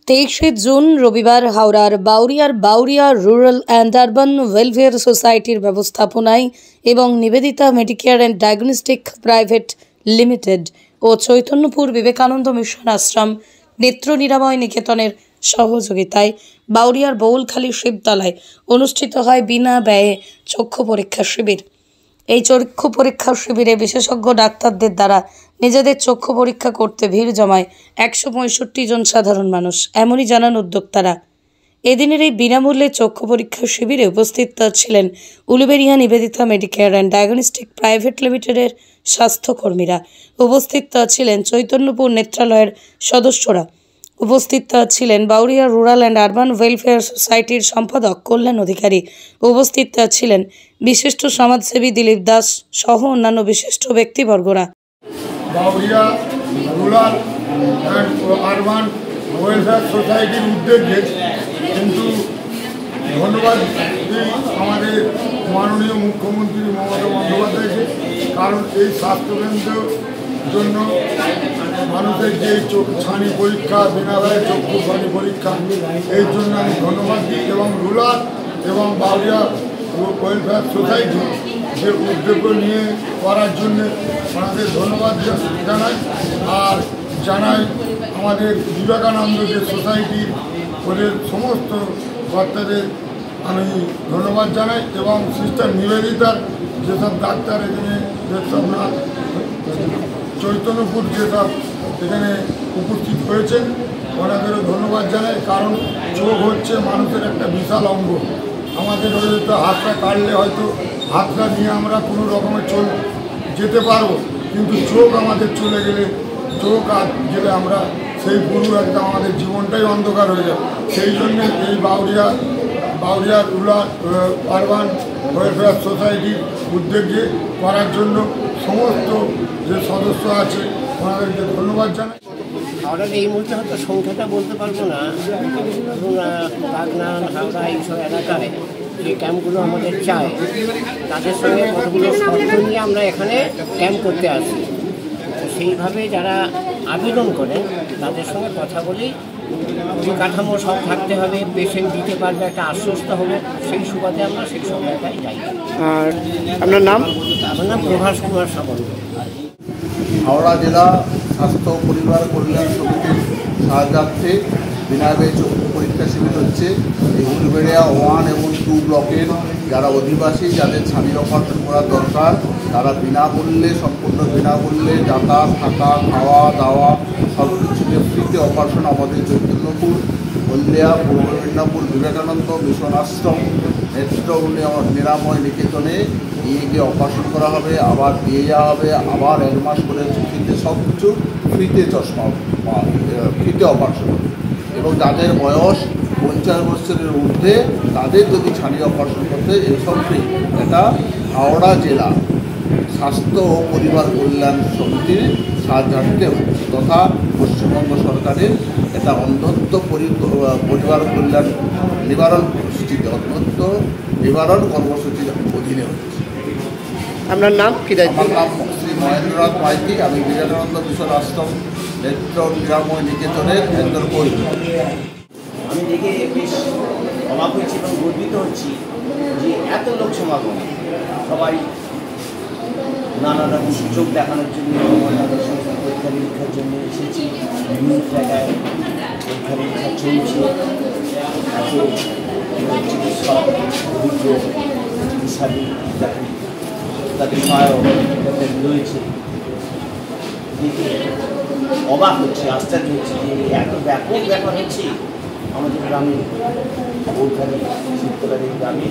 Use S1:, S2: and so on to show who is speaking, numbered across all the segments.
S1: 23 জুন রবিবার হাওড়ার Bauria rural and urban welfare সোসাইটির ব্যবস্থাপনায় এবং Nivedita medicare and diagnostic private limited ও চৈতন্যপুর বিবেকানন্দ মিশন আশ্রম নেত্র নিরাময় নিকেতনের সহযোগিতায় বাউরিয়ার বউলখালী শিবতলায় অনুষ্ঠিত হয় বিনা ব্যয়ে চক্ষু পরীক্ষা শিবির। এই চক্ষু পরীক্ষা শিবিরে বিশেষজ্ঞ ডাক্তারদের দ্বারা নিজেদের চক্ষু পরীক্ষা করতে ভিড় জমায় 165 জন সাধারণ মানুষ। এমনই জানান উদ্যোক্তারা। এদিনের এই বিনামূল্যে চক্ষু পরীক্ষা শিবিরে উপস্থিত ছিলেন Uluberia Nivedita medicare and diagnostic private লিমিটেডের স্বাস্থ্যকর্মীরা। উপস্থিত ছিলেন চৈতন্যপুর নেত্রালয়ের সদস্যরা। উপস্থিত ছিলেন Bauria rural and urban welfare সোসাইটির সম্পাদক কল্যাণ অধিকারী। উপস্থিত ছিলেন বিশিষ্ট সমাজসেবী দিলীপ দাস সহ অন্যান্য বিশিষ্ট ব্যক্তিবর্গরা।
S2: Bauria rural and urban welfare সোসাইটির উদ্যোগে কিন্তু ধন্যবাদ আমাদের মাননীয় মুখ্যমন্ত্রী মমতা বন্দ্যোপাধ্যায়কে, কারণ এই স্বাস্থ্যকেন্দ্রের জন্য মানুষের যে ছানি পরীক্ষা, বিনামূল্যে চক্ষু ছানি পরীক্ষা, এই জন্য আমি ধন্যবাদ দিই এবং রুরাল এবং বাউরিয়া ওয়েলফেয়ার সোসাইটি যে উদ্যোগ নিয়ে করার জন্য আমাদের ধন্যবাদ জানাই। আর জানাই আমাদের বিবেকানন্দ যে সোসাইটি, ওদের সমস্ত কর্তাদের আমি ধন্যবাদ জানাই এবং সিস্টার নিবেদিতার যেসব ডাক্তার এখানে যেসব না চৈতন্যপুর যেসব এখানে উপস্থিত হয়েছেন ওনাদেরও ধন্যবাদ জানাই। কারণ চোখ হচ্ছে মানুষের একটা বিশাল অঙ্গ। আমাদের হয়তো হাতটা কাটলে হয়তো হাতটা নিয়ে আমরা কোনো রকমের যেতে পারবো, কিন্তু চোখ আমাদের চলে গেলে, চোখ আর গেলে আমরা সেই পুরো একদম আমাদের জীবনটাই অন্ধকার হয়ে যাবে। সেই জন্যে এই বাউরিয়া রুরাল আরবান ওয়েলফেয়ার সোসাইটির উদ্যোগে করার জন্য সমস্ত যে সদস্য আছে ওনাদেরকে ধন্যবাদ জানাই।
S3: আমরা এই মুহূর্তে হয়তো সংখ্যাটা বলতে পারবো না, বাগনান হাওড়া এইসব এলাকায় যে ক্যাম্পগুলো আমাদের চায় তাদের সঙ্গে কতগুলো শর্ত নিয়ে আমরা এখানে ক্যাম্প করতে আসি। সেইভাবে যারা আবেদন করেন তাদের সঙ্গে কথা বলি, পরিকাঠামো সব থাকতে হবে, পেশেন্ট দিতে পারবে, একটা আশ্বস্ত হবে, সেই সুবাদে আমরা সেই সময়টাই যাই।
S4: আর আপনার নাম?
S3: আমার নাম প্রভাস কুমার সামন্ত।
S5: হাওড়া জেলা স্বাস্থ্য পরিবার কল্যাণ সমিতির সাহায্যার্থে বিনামূল্যে চক্ষু পরীক্ষা শিবির হচ্ছে। এই উলুবেড়িয়া 1 এবং 2 ব্লকের যারা অধিবাসী, যাদের ছানি অপারেশন করার দরকার, তারা সম্পূর্ণ বিনামূল্যে যাতায়াত, থাকা, খাওয়া দাওয়া সব কিছুকে ফ্রিতে অপারেশন আমাদের চৈতন্যপুর, হলদিয়া, পূর্ব মেদিনীপুর বিবেকানন্দ মিশন আশ্রম নেত্র নিরাময় নিকেতনে নিয়ে গিয়ে অপারেশন করা হবে, আবার দিয়ে যাওয়া হবে, আবার 1 মাস করে ফ্রিতে সব কিছু ফ্রিতে চশমা ফ্রিতে অপারেশন হবে। এবং যাদের বয়স 50 বছরের ঊর্ধ্বে তাদের যদি ছানি অপারেশন করতে এসব ফ্রি। এটা হাওড়া জেলা স্বাস্থ্য ও পরিবার কল্যাণ সমিতির সাহায্যার্থে তথা পশ্চিমবঙ্গ সরকারের এটা অন্ধত্ব পরিবার কল্যাণ নিবারণ কর্মসূচিতে অন্ধত্ব নিবারণ কর্মসূচির অধীনে হচ্ছে।
S4: আপনার নাম কি?
S5: আমার নাম শ্রী মহেন্দ্রনাথ মাইতি। আমি বিবেকানন্দ মিশন আশ্রম নেত্র নিরাময় নিকেতনের কেন্দ্র কর্মী।
S6: আমি দেখে বেশ অবাক হয়েছি এবং গর্বিত হচ্ছি যে এত লোক সমাগম, সবাই নানা রকম সুযোগ দেখানোর জন্য তাদের সংস্থা পরীক্ষা নিরীক্ষার জন্য এসেছি। বিভিন্ন জায়গায় পরীক্ষা নিরীক্ষা চলছে। চিকিৎসক, অভিজ্ঞ চিকিৎসাবিদ তাদের সহায়ক রয়েছে। দেখে অবাক হচ্ছে, আশ্চর্য হচ্ছে যে এত ব্যাপক ব্যাপার হচ্ছে আমাদের গ্রামে, ওখানে শিবতলার এই গ্রামে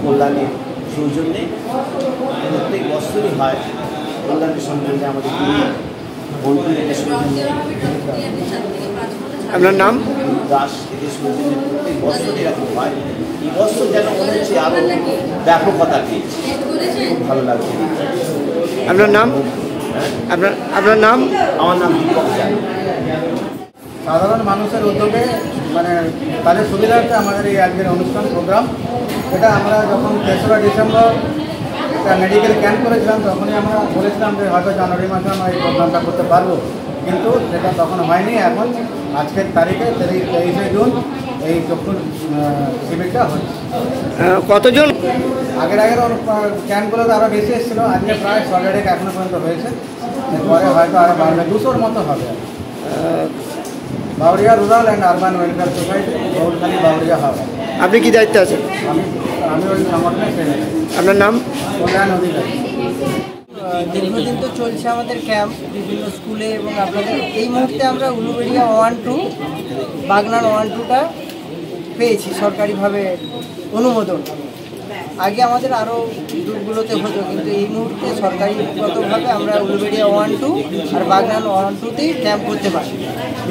S6: কল্যাণের সৌজন্যে প্রত্যেক বছরই হয়। কল্যাণের সৌজন্যে আমাদের বন্ধুদের সৌজন্যে,
S4: আপনার নাম?
S6: দাস, এদের সৌজন্যে প্রত্যেক বছরই এরকম হয়। এই বছর যেন মনে হচ্ছে আরও ব্যাপকতা পেয়েছে, খুব ভালো লাগছে।
S4: আপনার নাম? আপনার নাম?
S6: আমার নাম দীপক জান।
S7: সাধারণ মানুষের উদ্যোগে তাদের সুবিধার্থে আমাদের এই আজকের অনুষ্ঠান প্রোগ্রাম, এটা আমরা যখন 3রা ডিসেম্বর একটা মেডিকেল ক্যাম্প করেছিলাম তখনই আমরা বলেছিলাম যে হয়তো জানুয়ারি মাসে আমরা এই প্রোগ্রামটা করতে পারবো। কিন্তু সেটা তখন হয়নি। এখন আজকের তারিখে 23শে জুন এই চক্ষু শিবিরটা হচ্ছে।
S4: কতজন?
S7: আগের ক্যাম্পগুলোতে আরও বেশি এসেছিলো, আজকে প্রায় 100 এখনো পর্যন্ত হয়েছে, এরপরে হয়তো আরও বাড়বে, 200-র মতো হবে। Bauria rural and urban welfare society, Gourkhali, Bauria, Howrah.
S4: আপনি কি দায়িত্বে আছেন?
S7: আমি ওই সংগঠনের সেক্রেটারি।
S4: আপনার নাম?
S7: কল্যাণ অধিকারী।
S8: দীর্ঘদিন তো চলছে আমাদের ক্যাম্প বিভিন্ন স্কুলে, এবং আপনাদের এই মুহূর্তে আমরা উলুবেড়িয়া 1-2, বাগনান 1-2টা পেয়েছি সরকারিভাবে অনুমোদন। আগে আমাদের আরও দূরগুলোতে হতো, কিন্তু এই মুহূর্তে সরকারিগতভাবে আমরা উলুবেড়িয়া 1-2 আর বাগনান 1-2তেই ক্যাম্প করতে পারি।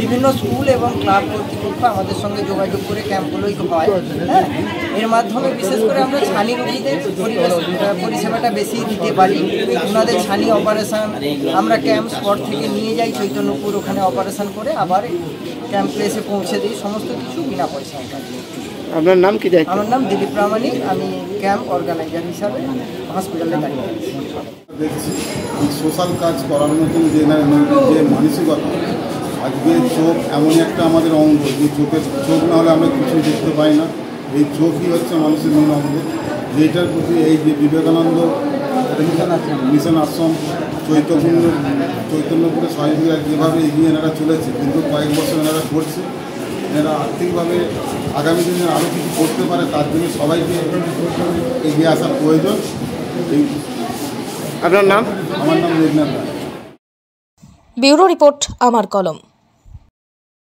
S8: বিভিন্ন স্কুল এবং ক্লাব কর্তৃপক্ষ আমাদের সঙ্গে যোগাযোগ করে ক্যাম্পগুলোই হয়। হ্যাঁ, এর মাধ্যমে বিশেষ করে আমরা ছানি রোগীদের পরিষেবাটা বেশি দিতে পারি। ওনাদের ছানি অপারেশান আমরা ক্যাম্প স্পট থেকে নিয়ে যাই চৈতন্যপুর, ওখানে অপারেশান করে আবার ক্যাম্প প্লেসে পৌঁছে দিই, সমস্ত কিছু বিনা পয়সায়।
S4: আপনার নাম কি দায়িত্ব?
S8: আমার নাম দিলীপ প্রামাণিক, আমি ক্যাম্প অর্গানাইজার হিসাবে হসপিটালে দাঁড়িয়ে আছি।
S5: দেখছি এই সোশ্যাল কাজ করার মতন যে মানসিকতা, আজকে চোখ এমনই একটা আমাদের অঙ্গ, যে চোখ না হলে আমরা কিছু দেখতে পাই না। এই চোখই হচ্ছে মানুষের মূল অঙ্গ, যেটার প্রতি এই যে বিবেকানন্দ মিশন আশ্রম চৈতন্যপুরে সহযোগিতা যেভাবে এগিয়ে এনারা চলেছে, কিন্তু কয়েক বছর এনারা করছে, এনারা আর্থিকভাবে আগামী দিনে আরও কিছু করতে পারে, তার জন্য সবাইকে এগিয়ে আসার প্রয়োজন।
S4: আপনার নাম?
S5: আমার নাম মেঘনাথ রায়।
S1: ব্যুরো রিপোর্ট, আমার কলম।